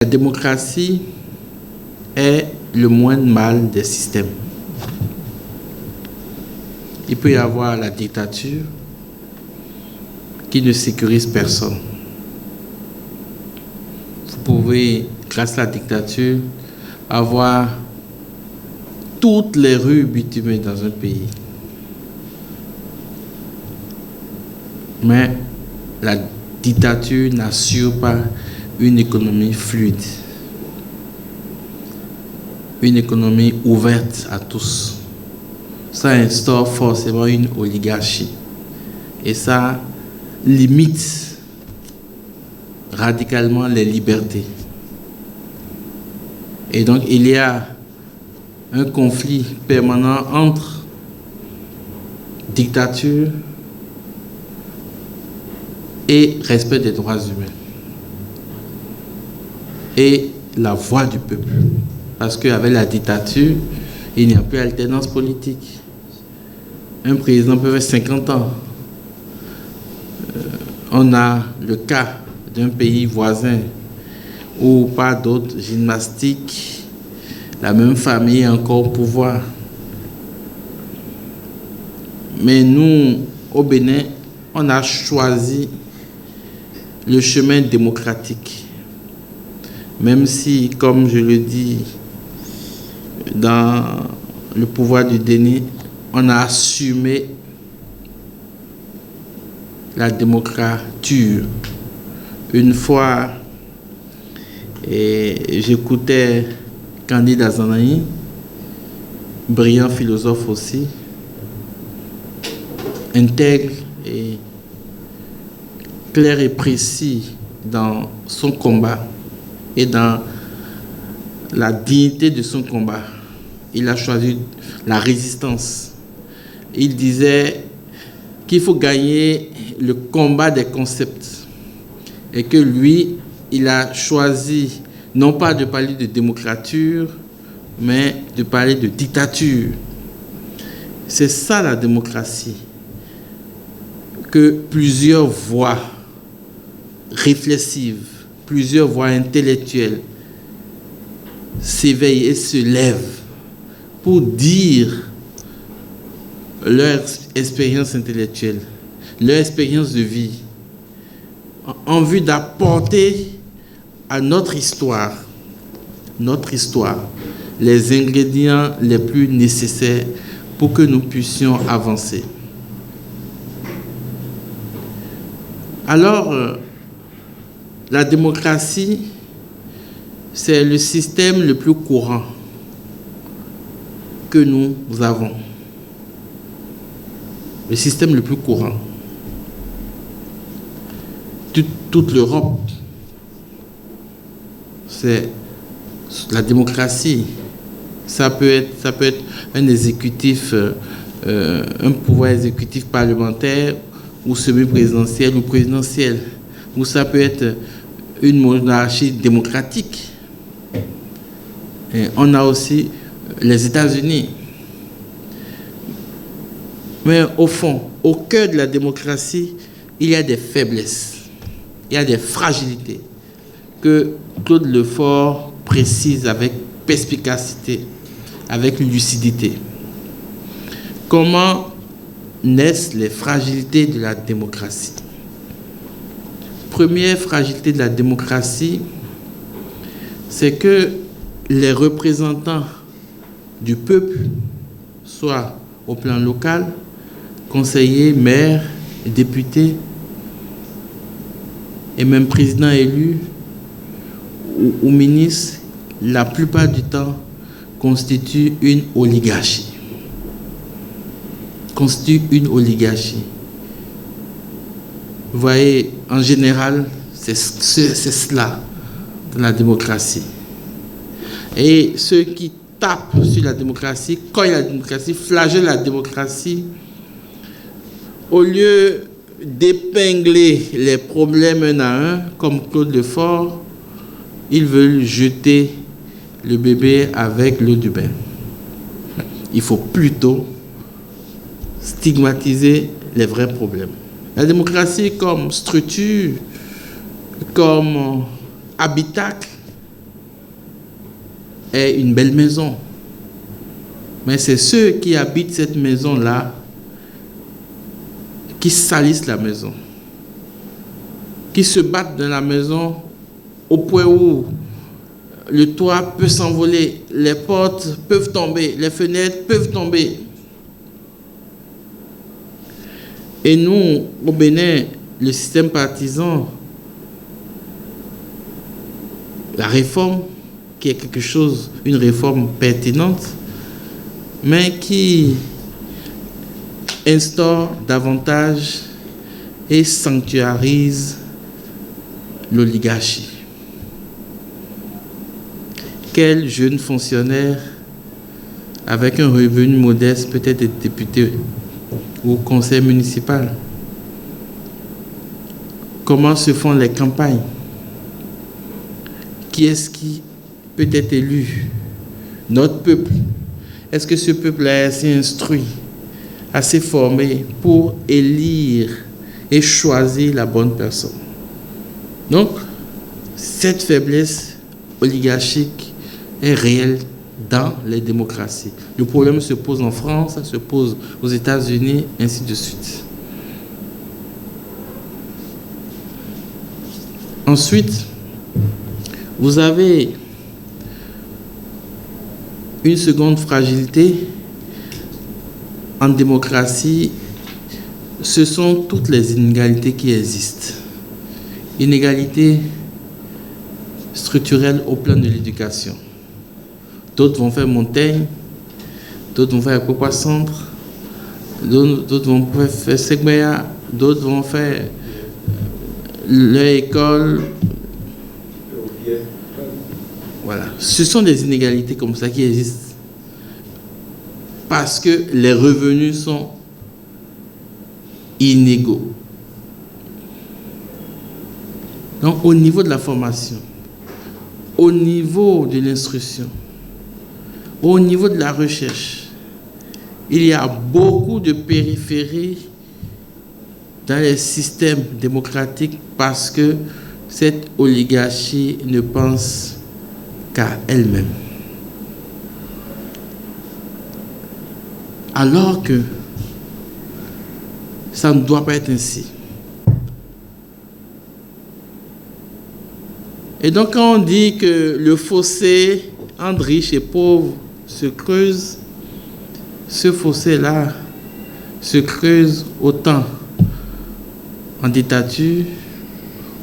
La démocratie est le moindre mal des systèmes. Il peut y avoir la dictature qui ne sécurise personne. Vous pouvez, grâce à la dictature, avoir toutes les rues bitumées dans un pays. Mais la dictature n'assure pas une économie fluide, une économie ouverte à tous. Ça instaure forcément une oligarchie et ça limite radicalement les libertés. Et donc il y a un conflit permanent entre dictature et respect des droits humains et la voix du peuple. Parce qu'avec la dictature, il n'y a plus d'alternance politique. Un président peut faire 50 ans. On a le cas d'un pays voisin où pas d'autres gymnastiques, la même famille est encore au pouvoir. Mais nous, au Bénin, on a choisi le chemin démocratique. Même si, comme je le dis, dans le pouvoir du déni, on a assumé la démocrature. Une fois, j'écoutais Candide Azanaï, brillant philosophe aussi, intègre et clair et précis dans son combat et dans la dignité de son combat. Il a choisi la résistance. Il disait qu'il faut gagner le combat des concepts et que lui, il a choisi non pas de parler de démocrature, mais de parler de dictature. C'est ça la démocratie, que plusieurs voix réflexives, plusieurs voix intellectuelles s'éveillent et se lèvent pour dire leur expérience intellectuelle, leur expérience de vie, en vue d'apporter à notre histoire, les ingrédients les plus nécessaires pour que nous puissions avancer. Alors, la démocratie, c'est le système le plus courant que nous avons. Le système le plus courant. Toute l'Europe, c'est la démocratie. Ça peut être un exécutif, un pouvoir exécutif parlementaire ou semi-présidentiel ou présidentiel. Ou ça peut être une monarchie démocratique. Et on a aussi les États-Unis. Mais au fond, au cœur de la démocratie, il y a des faiblesses, il y a des fragilités que Claude Lefort précise avec perspicacité, avec lucidité. Comment naissent les fragilités de la démocratie? Première fragilité de la démocratie, c'est que les représentants du peuple, soit au plan local, conseillers, maires, députés, et même présidents élus ou ministres, la plupart du temps, constituent une oligarchie. Vous voyez, en général, c'est cela dans la démocratie. Et ceux qui tapent sur la démocratie, cognent la démocratie, flagellent la démocratie, au lieu d'épingler les problèmes un à un, comme Claude Lefort, ils veulent jeter le bébé avec l'eau du bain. Il faut plutôt stigmatiser les vrais problèmes. La démocratie comme structure, comme habitacle est une belle maison. Mais c'est ceux qui habitent cette maison-là qui salissent la maison, qui se battent dans la maison au point où le toit peut s'envoler, les portes peuvent tomber, les fenêtres peuvent tomber. Et nous, au Bénin, le système partisan, la réforme, qui est quelque chose, une réforme pertinente, mais qui instaure davantage et sanctuarise l'oligarchie. Quel jeune fonctionnaire avec un revenu modeste peut être député ou conseil municipal? Comment se font les campagnes? Qui est-ce qui peut être élu? Notre peuple. Est-ce que ce peuple est assez instruit, assez formé pour élire et choisir la bonne personne? Donc, cette faiblesse oligarchique est réelle dans les démocraties. Le problème se pose en France, ça se pose aux États-Unis, ainsi de suite. Ensuite, vous avez une seconde fragilité en démocratie, ce sont toutes les inégalités qui existent. Inégalités structurelles au plan de l'éducation. D'autres vont faire Montaigne, d'autres vont faire Popa Centre, d'autres vont faire Segmeya, d'autres vont faire leur école. Voilà. Ce sont des inégalités comme ça qui existent parce que les revenus sont inégaux. Donc, au niveau de la formation, au niveau de l'instruction, au niveau de la recherche, il y a beaucoup de périphéries dans les systèmes démocratiques parce que cette oligarchie ne pense qu'à elle-même. Alors que ça ne doit pas être ainsi. Et donc quand on dit que le fossé entre riches et pauvres se creuse, ce fossé-là se creuse autant en dictature,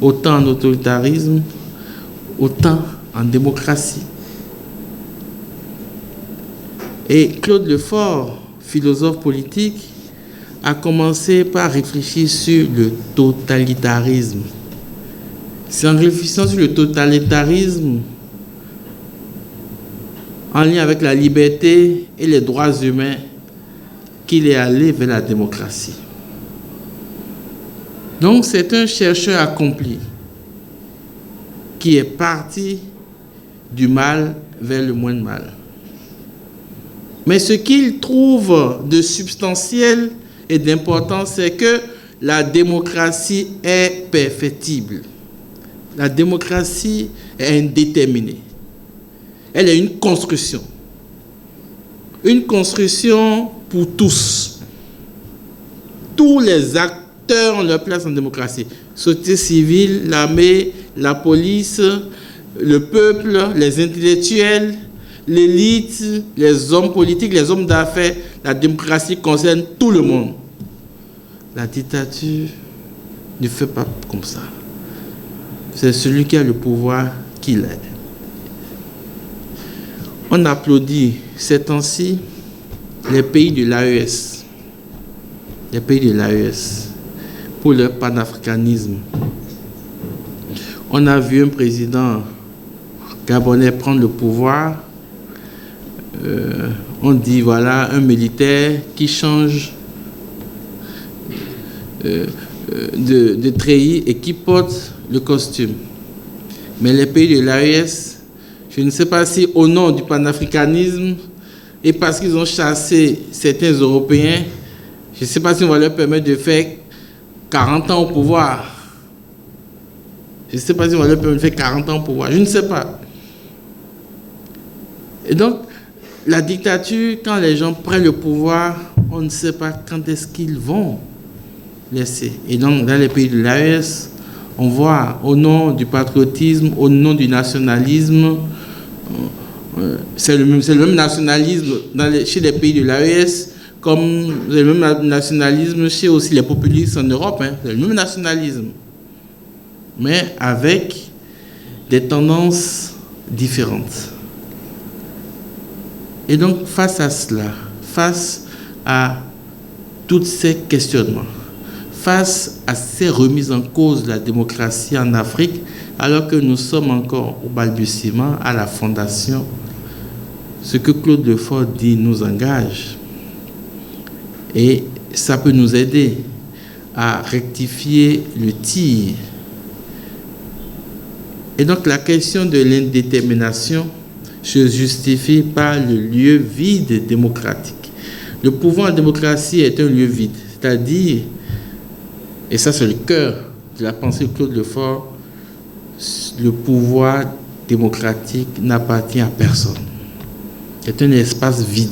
autant en autoritarisme, autant en démocratie. Et Claude Lefort, philosophe politique, a commencé par réfléchir sur le totalitarisme. C'est en réfléchissant sur le totalitarisme, en lien avec la liberté et les droits humains, qu'il est allé vers la démocratie. Donc c'est un chercheur accompli qui est parti du mal vers le moins de mal. Mais ce qu'il trouve de substantiel et d'important, c'est que la démocratie est perfectible. La démocratie est indéterminée. Elle est une construction. Une construction pour tous. Tous les acteurs ont leur place en démocratie. Société civile, l'armée, la police, le peuple, les intellectuels, l'élite, les hommes politiques, les hommes d'affaires. La démocratie concerne tout le monde. La dictature ne fait pas comme ça. C'est celui qui a le pouvoir qui l'aide. On applaudit ces temps-ci les pays de l'AES. Les pays de l'AES pour leur panafricanisme. On a vu un président gabonais prendre le pouvoir. On dit, voilà, un militaire qui change de treillis et qui porte le costume. Mais les pays de l'AES, je ne sais pas si au nom du panafricanisme et parce qu'ils ont chassé certains Européens, je ne sais pas si on va leur permettre de faire 40 ans au pouvoir. Je ne sais pas si on va leur permettre de faire 40 ans au pouvoir. Je ne sais pas. Et donc, la dictature, quand les gens prennent le pouvoir, on ne sait pas quand est-ce qu'ils vont laisser. Et donc, dans les pays de l'AES, on voit au nom du patriotisme, au nom du nationalisme, c'est le même nationalisme chez les pays de l'AES, comme le même nationalisme chez aussi les populistes en Europe. C'est le même nationalisme, mais avec des tendances différentes. Et donc, face à cela, face à tous ces questionnements, face à ces remises en cause de la démocratie en Afrique, alors que nous sommes encore au balbutiement, à la fondation, ce que Claude Lefort dit nous engage. Et ça peut nous aider à rectifier le tir. Et donc la question de l'indétermination se justifie par le lieu vide démocratique. Le pouvoir en démocratie est un lieu vide, c'est-à-dire, et ça c'est le cœur de la pensée de Claude Lefort, le pouvoir démocratique n'appartient à personne. C'est un espace vide,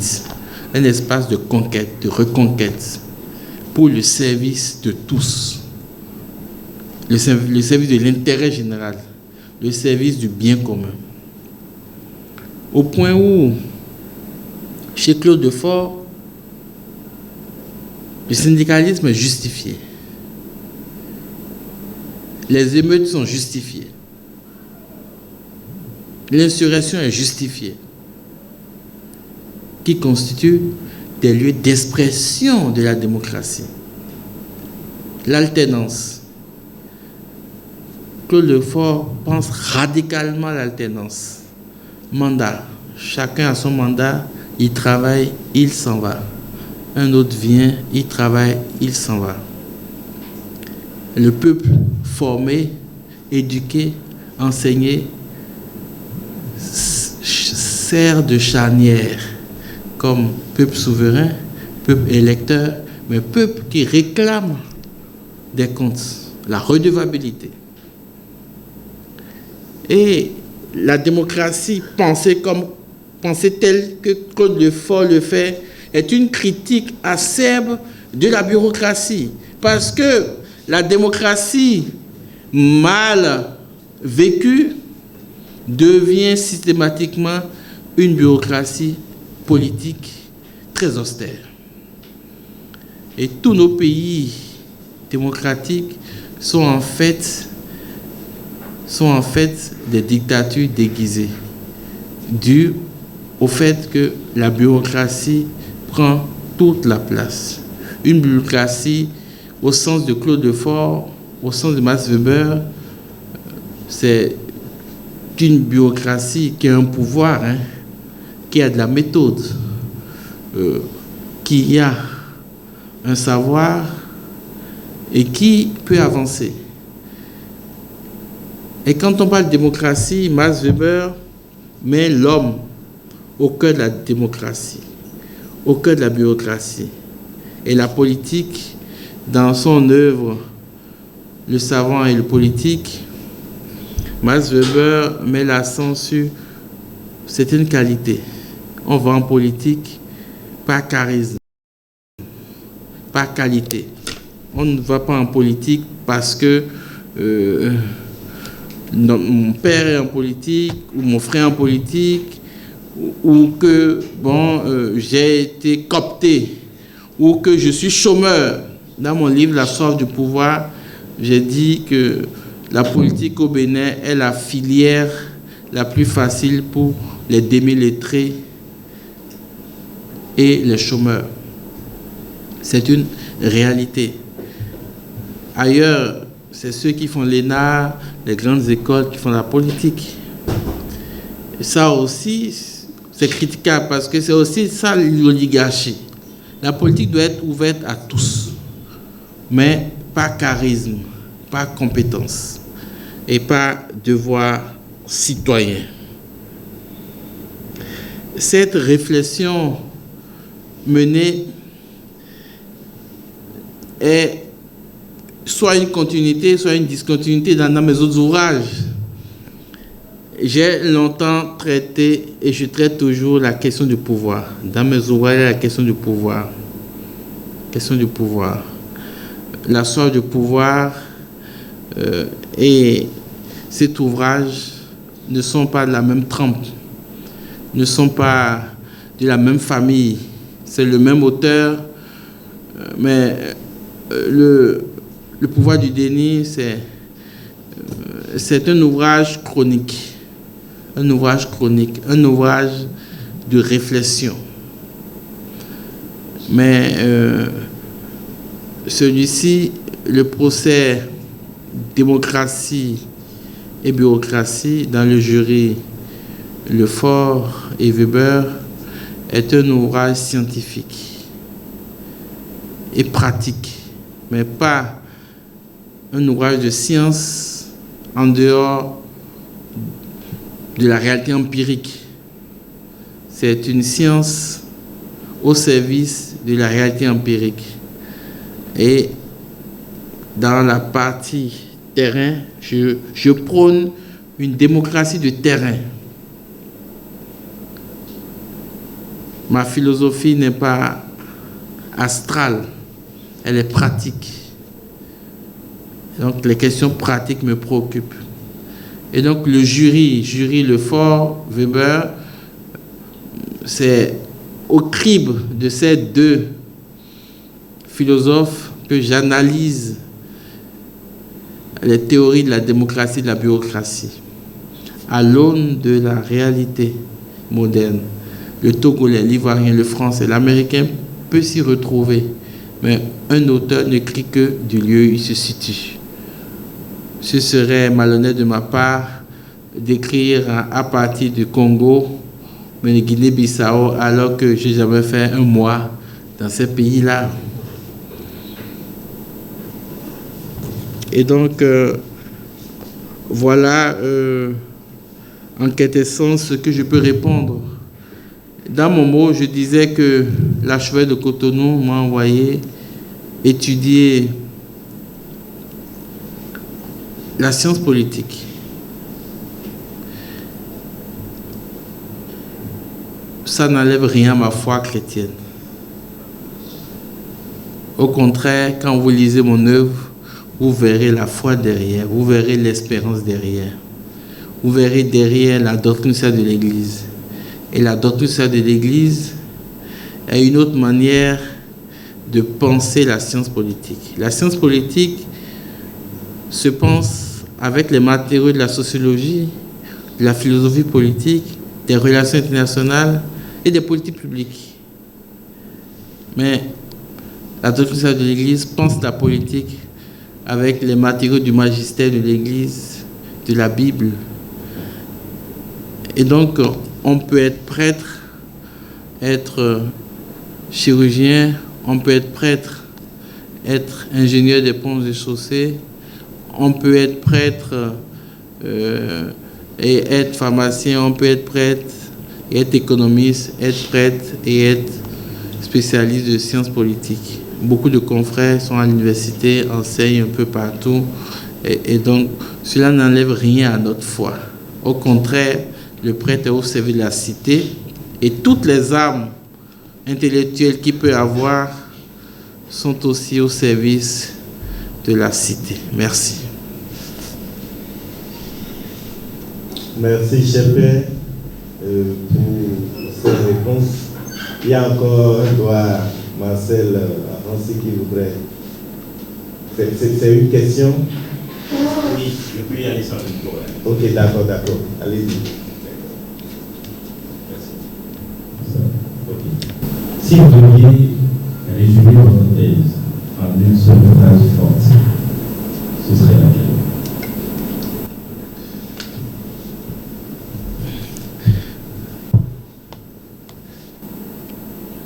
un espace de conquête, de reconquête, pour le service de tous, le service de l'intérêt général, le service du bien commun. Au point où, chez Claude Lefort, le syndicalisme est justifié. Les émeutes sont justifiées. L'insurrection est justifiée, qui constituent des lieux d'expression de la démocratie. L'alternance. Claude Lefort pense radicalement à l'alternance. Mandat. Chacun a son mandat, il travaille, il s'en va. Un autre vient, il travaille, il s'en va. Le peuple formé, éduqué, enseigné, sert de charnière comme peuple souverain, peuple électeur, mais peuple qui réclame des comptes, la redevabilité. Et la démocratie pensée telle que Claude Lefort le fait est une critique acerbe de la bureaucratie, parce que la démocratie mal vécue devient systématiquement une bureaucratie politique très austère. Et tous nos pays démocratiques sont en fait des dictatures déguisées, dues au fait que la bureaucratie prend toute la place. Une bureaucratie, au sens de Claude Lefort, au sens de Max Weber, c'est une bureaucratie qui a un pouvoir, qui a de la méthode, qui a un savoir et qui peut avancer. Et quand on parle de démocratie, Max Weber met l'homme au cœur de la démocratie, au cœur de la bureaucratie. Et la politique, dans son œuvre, Le savant et le politique, Max Weber met l'accent sur certaines qualités. On va en politique par charisme, par qualité. On ne va pas en politique parce que mon père est en politique, ou mon frère est en politique, ou que j'ai été coopté, ou que je suis chômeur. Dans mon livre La soif du pouvoir, j'ai dit que la politique au Bénin est la filière la plus facile pour les demi-lettrés et les chômeurs. C'est une réalité. Ailleurs, c'est ceux qui font l'ENA, les grandes écoles qui font la politique. Et ça aussi, c'est critiquable parce que c'est aussi ça l'oligarchie. La politique doit être ouverte à tous, mais par charisme, par compétence et par devoir citoyen. Cette réflexion menée est soit une continuité, soit une discontinuité dans mes autres ouvrages. J'ai longtemps traité et je traite toujours la question du pouvoir. Dans mes ouvrages, la question du pouvoir. Question du pouvoir. La soif du pouvoir et cet ouvrage ne sont pas de la même trempe, ne sont pas de la même famille. C'est le même auteur, mais le pouvoir du déni, c'est un ouvrage chronique. Un ouvrage chronique, un ouvrage de réflexion. Mais celui-ci, le procès démocratie et bureaucratie dans le jury Lefort et Weber est un ouvrage scientifique et pratique, mais pas un ouvrage de science en dehors de la réalité empirique. C'est une science au service de la réalité empirique. Et dans la partie terrain, je prône une démocratie de terrain. Ma philosophie n'est pas astrale, elle est pratique. Donc les questions pratiques me préoccupent. Et donc le jury Lefort, Weber, c'est au crible de ces deux philosophes que j'analyse les théories de la démocratie et de la bureaucratie à l'aune de la réalité moderne. Le Togolais, l'Ivoirien, le Français, l'Américain peut s'y retrouver, mais un auteur n'écrit que du lieu où il se situe. Ce serait malhonnête de ma part d'écrire à partir du Congo, mais de Guinée-Bissau, alors que je n'ai jamais fait un mois dans ces pays-là. Et donc, voilà, en quelque essence, ce que je peux répondre. Dans mon mot, je disais que l'archevêque de Cotonou m'a envoyé étudier la science politique. Ça n'enlève rien à ma foi chrétienne. Au contraire, quand vous lisez mon œuvre, vous verrez la foi derrière, vous verrez l'espérance derrière, vous verrez derrière la doctrine sociale de l'Église. Et la doctrine sociale de l'Église est une autre manière de penser la science politique. La science politique se pense avec les matériaux de la sociologie, de la philosophie politique, des relations internationales et des politiques publiques. Mais la doctrine sociale de l'Église pense la politique avec les matériaux du magistère de l'Église, de la Bible. Et donc, on peut être prêtre, être chirurgien, on peut être prêtre, être ingénieur des ponts et chaussées, on peut être prêtre et être pharmacien, on peut être prêtre et être économiste, être prêtre et être spécialiste de sciences politiques. Beaucoup de confrères sont à l'université, enseignent un peu partout, et donc cela n'enlève rien à notre foi. Au contraire, le prêtre est au service de la cité et toutes les armes intellectuelles qu'il peut avoir sont aussi au service de la cité. Merci. Merci, cher Père, pour ces réponses. Il y a encore un doigt, Marcel Avancy, qui voudrait. C'est une question? Oui, je peux y aller sans le problème. Ok, d'accord. Allez-y. Si vous deviez résumer votre thèse en une seule phrase forte, ce serait laquelle?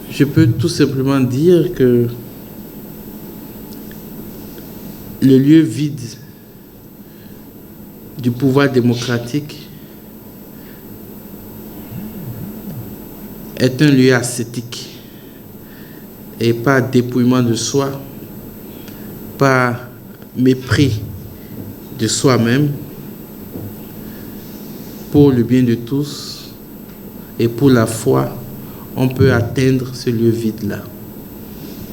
Je peux tout simplement dire que le lieu vide du pouvoir démocratique est un lieu ascétique et pas dépouillement de soi, pas mépris de soi-même pour le bien de tous et pour la foi, on peut atteindre ce lieu vide-là.